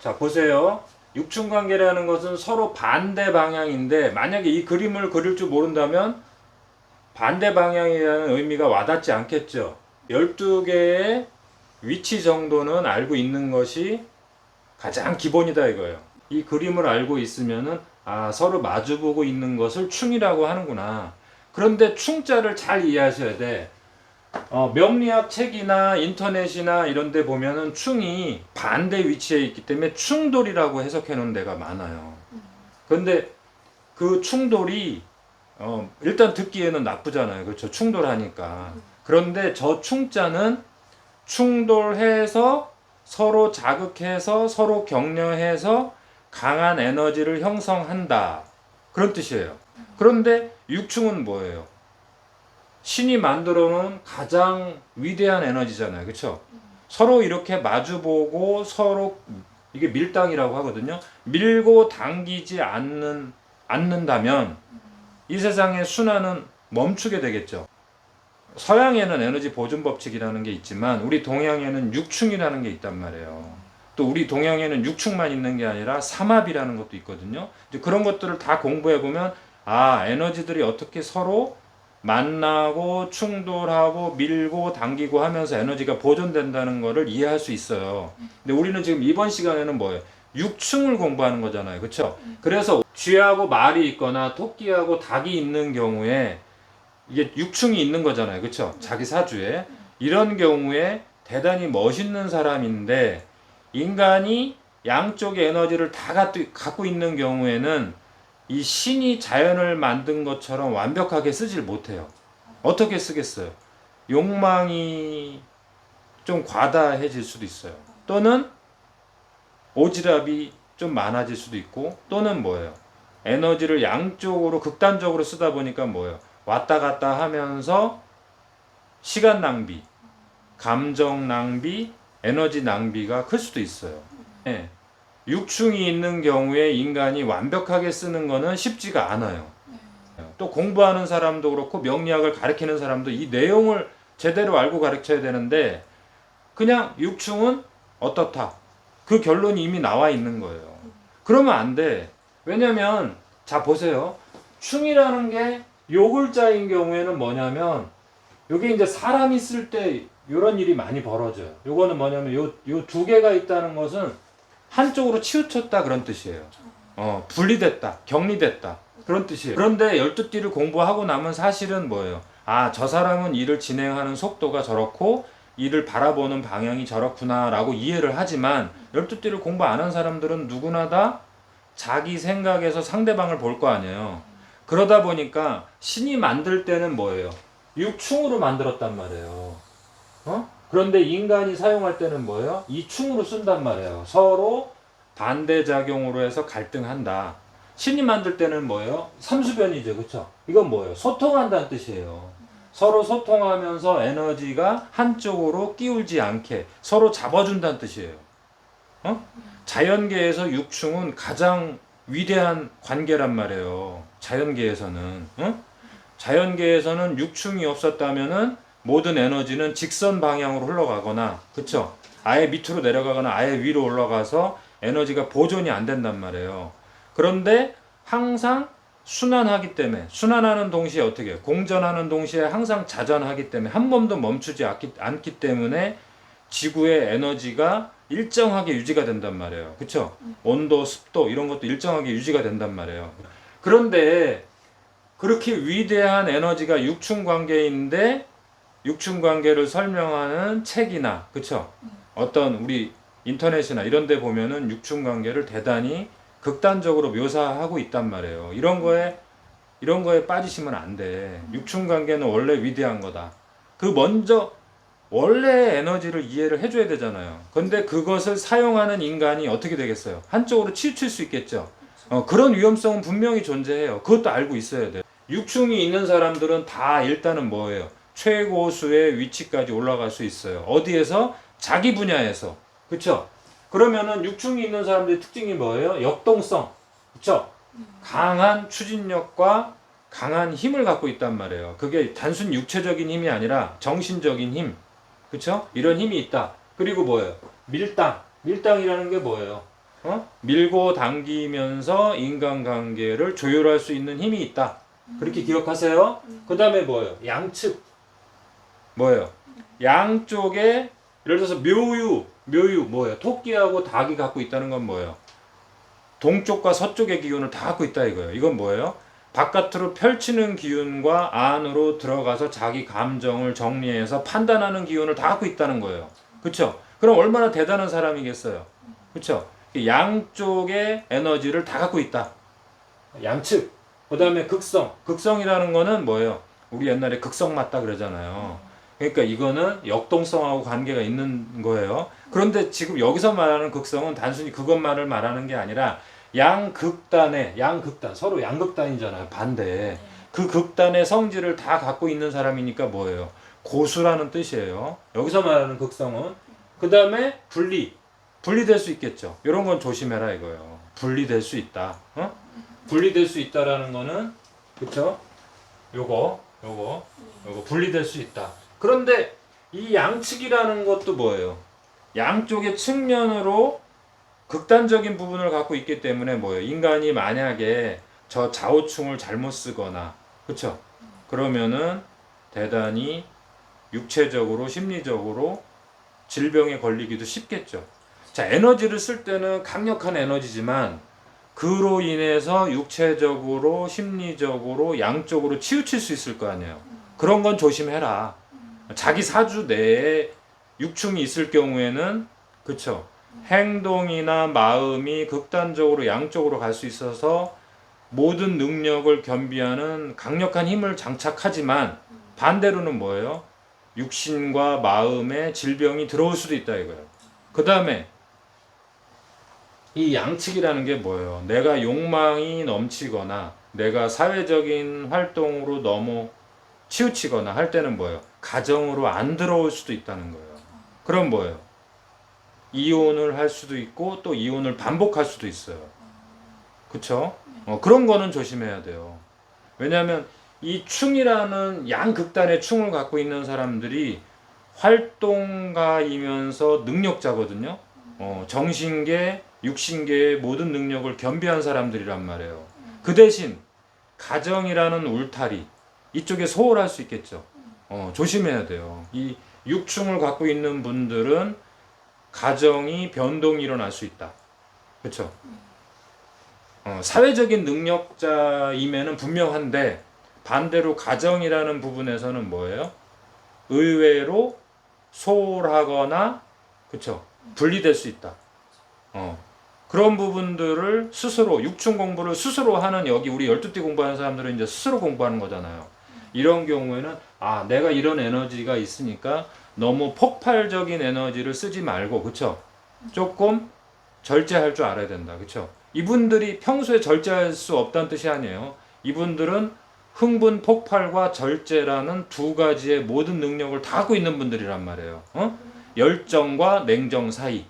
자, 보세요. 육춘관계라는 것은 서로 반대 방향인데, 만약에 이 그림을 그릴 줄 모른다면 반대 방향이라는 의미가 와닿지 않겠죠. 12개의 위치 정도는 알고 있는 것이 가장 기본이다 이거예요. 이 그림을 알고 있으면은 서로 마주보고 있는 것을 충이라고 하는구나. 그런데 충자를 잘 이해하셔야 돼. 명리학 책이나 인터넷이나 이런 데 보면은 충이 반대 위치에 있기 때문에 충돌이라고 해석해 놓은 데가 많아요. 그런데 그 충돌이 일단 듣기에는 나쁘잖아요. 그렇죠? 충돌하니까. 그런데 저 충자는 충돌해서 서로 자극해서 서로 격려해서 강한 에너지를 형성한다. 그런 뜻이에요. 그런데 육충은 뭐예요? 신이 만들어 놓은 가장 위대한 에너지잖아요. 그렇죠? 서로 이렇게 마주보고 서로 이게 밀당이라고 하거든요. 밀고 당기지 않는다면 이 세상의 순환은 멈추게 되겠죠. 서양에는 에너지 보존 법칙이라는 게 있지만 우리 동양에는 육충이라는 게 있단 말이에요. 또 우리 동양에는 육충만 있는 게 아니라 삼합이라는 것도 있거든요. 이제 그런 것들을 다 공부해 보면 에너지들이 어떻게 서로 만나고 충돌하고 밀고 당기고 하면서 에너지가 보존된다는 것을 이해할 수 있어요. 근데 우리는 지금 이번 시간에는 뭐예요? 육충을 공부하는 거잖아요. 그렇죠? 그래서 쥐하고 말이 있거나 토끼하고 닭이 있는 경우에 이게 육충이 있는 거잖아요. 그렇죠? 자기 사주에. 이런 경우에 대단히 멋있는 사람인데 인간이 양쪽의 에너지를 다 갖고 있는 경우에는 이 신이 자연을 만든 것처럼 완벽하게 쓰질 못해요. 어떻게 쓰겠어요? 욕망이 좀 과다해질 수도 있어요. 또는 오지랖이 좀 많아질 수도 있고, 또는 뭐예요? 에너지를 양쪽으로 극단적으로 쓰다 보니까 뭐예요? 왔다 갔다 하면서 시간 낭비, 감정 낭비, 에너지 낭비가 클 수도 있어요. 네. 육충이 있는 경우에 인간이 완벽하게 쓰는 거는 쉽지가 않아요. 또 공부하는 사람도 그렇고 명리학을 가르치는 사람도 이 내용을 제대로 알고 가르쳐야 되는데 그냥 육충은 어떻다. 그 결론이 이미 나와 있는 거예요. 그러면 안 돼. 왜냐면 자 보세요. 충이라는 게 요 글자인 경우에는 뭐냐면 요게 이제 사람이 쓸 때 이런 일이 많이 벌어져요. 요거는 뭐냐면 요 두 개가 있다는 것은 한쪽으로 치우쳤다 그런 뜻이에요. 분리됐다, 격리됐다 그런 뜻이에요. 그런데 12띠를 공부하고 나면 사실은 뭐예요? 저 사람은 일을 진행하는 속도가 저렇고 일을 바라보는 방향이 저렇구나라고 이해를 하지만 12띠를 공부 안 한 사람들은 누구나 다 자기 생각에서 상대방을 볼 거 아니에요. 그러다 보니까 신이 만들 때는 뭐예요? 육충으로 만들었단 말이에요. 그런데 인간이 사용할 때는 뭐예요? 이충으로 쓴단 말이에요. 서로 반대작용으로 해서 갈등한다. 신이 만들 때는 뭐예요? 삼수변이죠. 그쵸? 이건 뭐예요? 소통한다는 뜻이에요. 서로 소통하면서 에너지가 한쪽으로 끼울지 않게 서로 잡아준다는 뜻이에요. 자연계에서 육충은 가장 위대한 관계란 말이에요. 자연계에서는. 자연계에서는 육충이 없었다면은 모든 에너지는 직선 방향으로 흘러가거나, 그쵸? 아예 밑으로 내려가거나 아예 위로 올라가서 에너지가 보존이 안 된단 말이에요. 그런데 항상 순환하기 때문에, 순환하는 동시에 어떻게 해요? 공전하는 동시에 항상 자전하기 때문에 한 번도 멈추지 않기 때문에 지구의 에너지가 일정하게 유지가 된단 말이에요. 그쵸? 온도, 습도 이런 것도 일정하게 유지가 된단 말이에요. 그런데 그렇게 위대한 에너지가 육충관계인데 육충관계를 설명하는 책이나 그쵸? 어떤 우리 인터넷이나 이런 데 보면은 육충관계를 대단히 극단적으로 묘사하고 있단 말이에요. 이런 거에 빠지시면 안 돼. 육충관계는 원래 위대한 거다. 그 먼저 원래의 에너지를 이해를 해줘야 되잖아요. 근데 그것을 사용하는 인간이 어떻게 되겠어요? 한쪽으로 치우칠 수 있겠죠. 그런 위험성은 분명히 존재해요. 그것도 알고 있어야 돼요. 육충이 있는 사람들은 다 일단은 뭐예요? 최고수의 위치까지 올라갈 수 있어요. 어디에서? 자기 분야에서. 그쵸? 그러면은 육충이 있는 사람들의 특징이 뭐예요? 역동성. 그쵸? 강한 추진력과 강한 힘을 갖고 있단 말이에요. 그게 단순 육체적인 힘이 아니라 정신적인 힘. 그쵸? 이런 힘이 있다. 그리고 뭐예요? 밀당. 밀당이라는 게 뭐예요? 밀고 당기면서 인간관계를 조율할 수 있는 힘이 있다. 그렇게 기억하세요. 그 다음에 뭐예요? 양측. 뭐예요? 양쪽에 예를 들어서 묘유 뭐예요? 토끼하고 닭이 갖고 있다는 건 뭐예요? 동쪽과 서쪽의 기운을 다 갖고 있다 이거예요. 이건 뭐예요? 바깥으로 펼치는 기운과 안으로 들어가서 자기 감정을 정리해서 판단하는 기운을 다 갖고 있다는 거예요. 그렇죠? 그럼 얼마나 대단한 사람이겠어요. 그렇죠? 양쪽의 에너지를 다 갖고 있다. 양측. 그 다음에 극성. 극성이라는 거는 뭐예요? 우리 옛날에 극성 맞다 그러잖아요. 그러니까 이거는 역동성하고 관계가 있는 거예요. 그런데 지금 여기서 말하는 극성은 단순히 그것만을 말하는 게 아니라 양극단, 서로 양극단이잖아요. 반대. 그 극단의 성질을 다 갖고 있는 사람이니까 뭐예요? 고수라는 뜻이에요. 여기서 말하는 극성은. 그 다음에 분리될 수 있겠죠. 이런 건 조심해라 이거예요. 분리될 수 있다. 분리될 수 있다라는 거는, 그쵸? 요거 분리될 수 있다. 그런데 이 양측이라는 것도 뭐예요? 양쪽의 측면으로 극단적인 부분을 갖고 있기 때문에 뭐예요? 인간이 만약에 저 좌우충을 잘못 쓰거나, 그쵸? 그러면은 대단히 육체적으로, 심리적으로 질병에 걸리기도 쉽겠죠. 자, 에너지를 쓸 때는 강력한 에너지지만 그로 인해서 육체적으로, 심리적으로, 양쪽으로 치우칠 수 있을 거 아니에요. 그런 건 조심해라. 자기 사주 내에 육충이 있을 경우에는, 그쵸? 행동이나 마음이 극단적으로 양쪽으로 갈 수 있어서 모든 능력을 겸비하는 강력한 힘을 장착하지만 반대로는 뭐예요? 육신과 마음에 질병이 들어올 수도 있다 이거예요. 그 다음에 이 양측이라는 게 뭐예요? 내가 욕망이 넘치거나 내가 사회적인 활동으로 너무 치우치거나 할 때는 뭐예요? 가정으로 안 들어올 수도 있다는 거예요. 그럼 뭐예요? 이혼을 할 수도 있고 또 이혼을 반복할 수도 있어요. 그쵸? 그런 거는 조심해야 돼요. 왜냐하면 이 충이라는 양극단의 충을 갖고 있는 사람들이 활동가이면서 능력자거든요. 정신계, 육신계의 모든 능력을 겸비한 사람들이란 말이에요. 그 대신 가정이라는 울타리 이쪽에 소홀할 수 있겠죠. 조심해야 돼요. 이 육충을 갖고 있는 분들은 가정이 변동이 일어날 수 있다. 그렇죠? 사회적인 능력자임에는 분명한데 반대로 가정이라는 부분에서는 뭐예요? 의외로 소홀하거나 그렇죠? 분리될 수 있다. 그런 부분들을 스스로 육충 공부를 스스로 하는 여기 우리 12띠 공부하는 사람들은 이제 스스로 공부하는 거잖아요. 이런 경우에는 내가 이런 에너지가 있으니까 너무 폭발적인 에너지를 쓰지 말고 그쵸? 조금 절제할 줄 알아야 된다. 그쵸? 이분들이 평소에 절제할 수 없다는 뜻이 아니에요. 이분들은 흥분 폭발과 절제라는 두 가지의 모든 능력을 다 갖고 있는 분들이란 말이에요. 열정과 냉정 사이.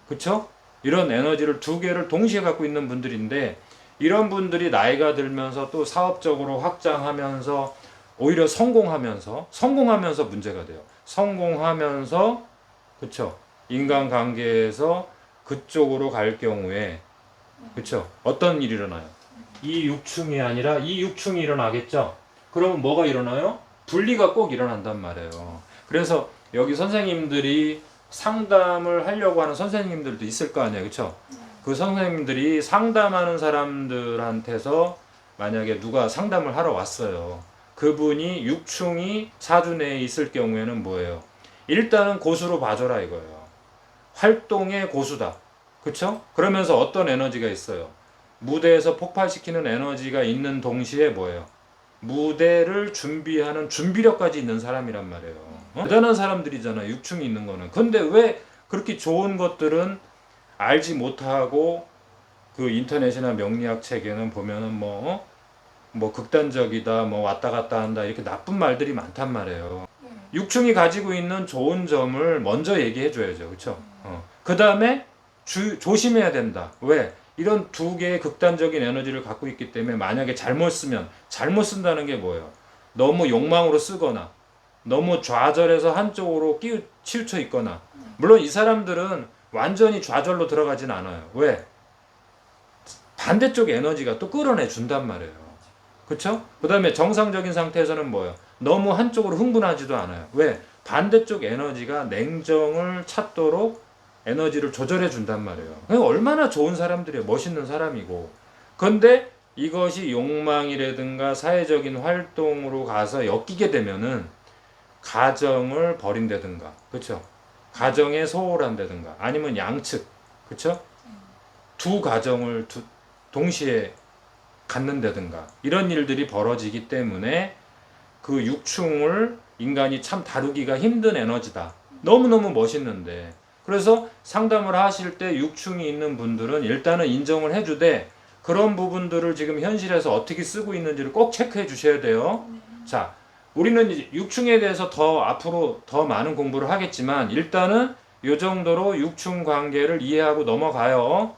그쵸? 이런 에너지를 두 개를 동시에 갖고 있는 분들인데 이런 분들이 나이가 들면서 또 사업적으로 확장하면서 오히려 성공하면서 문제가 돼요. 성공하면서 그쵸? 인간관계에서 그쪽으로 갈 경우에 그쵸? 어떤 일이 일어나요? 이 육충이 아니라 이 육충이 일어나겠죠? 그러면 뭐가 일어나요? 분리가 꼭 일어난단 말이에요. 그래서 여기 선생님들이 상담을 하려고 하는 선생님들도 있을 거 아니에요. 그쵸? 그 선생님들이 상담하는 사람들한테서 만약에 누가 상담을 하러 왔어요. 그분이 육충이 사주 내에 있을 경우에는 뭐예요? 일단은 고수로 봐줘라 이거예요. 활동의 고수다. 그쵸? 그러면서 어떤 에너지가 있어요? 무대에서 폭발시키는 에너지가 있는 동시에 뭐예요? 무대를 준비하는 준비력까지 있는 사람이란 말이에요. 대단한 사람들이잖아요. 육충이 있는 거는. 근데 왜 그렇게 좋은 것들은 알지 못하고 그 인터넷이나 명리학 책에는 보면은 뭐 극단적이다, 뭐 왔다 갔다 한다 이렇게 나쁜 말들이 많단 말이에요. 육충이 가지고 있는 좋은 점을 먼저 얘기해 줘야죠. 그렇죠? 그 다음에 조심해야 된다. 왜? 이런 두 개의 극단적인 에너지를 갖고 있기 때문에 만약에 잘못 쓴다는 게 뭐예요? 너무 욕망으로 쓰거나 너무 좌절해서 한쪽으로 치우쳐 있거나 물론 이 사람들은 완전히 좌절로 들어가진 않아요. 왜? 반대쪽 에너지가 또 끌어내 준단 말이에요. 그쵸? 그 다음에 정상적인 상태에서는 뭐예요? 너무 한쪽으로 흥분하지도 않아요. 왜? 반대쪽 에너지가 냉정을 찾도록 에너지를 조절해 준단 말이에요. 그러니까 얼마나 좋은 사람들이에요. 멋있는 사람이고. 근데 이것이 욕망이라든가 사회적인 활동으로 가서 엮이게 되면은 가정을 버린다든가, 그쵸? 가정에 소홀한다든가, 아니면 양측, 그쵸? 두 가정을 동시에 갖는다든가, 이런 일들이 벌어지기 때문에 그 육충을 인간이 참 다루기가 힘든 에너지다. 너무너무 멋있는데. 그래서 상담을 하실 때 육충이 있는 분들은 일단은 인정을 해주되 그런 부분들을 지금 현실에서 어떻게 쓰고 있는지를 꼭 체크해 주셔야 돼요. 자, 우리는 이제 육충에 대해서 더 앞으로 더 많은 공부를 하겠지만 일단은 이 정도로 육충 관계를 이해하고 넘어가요.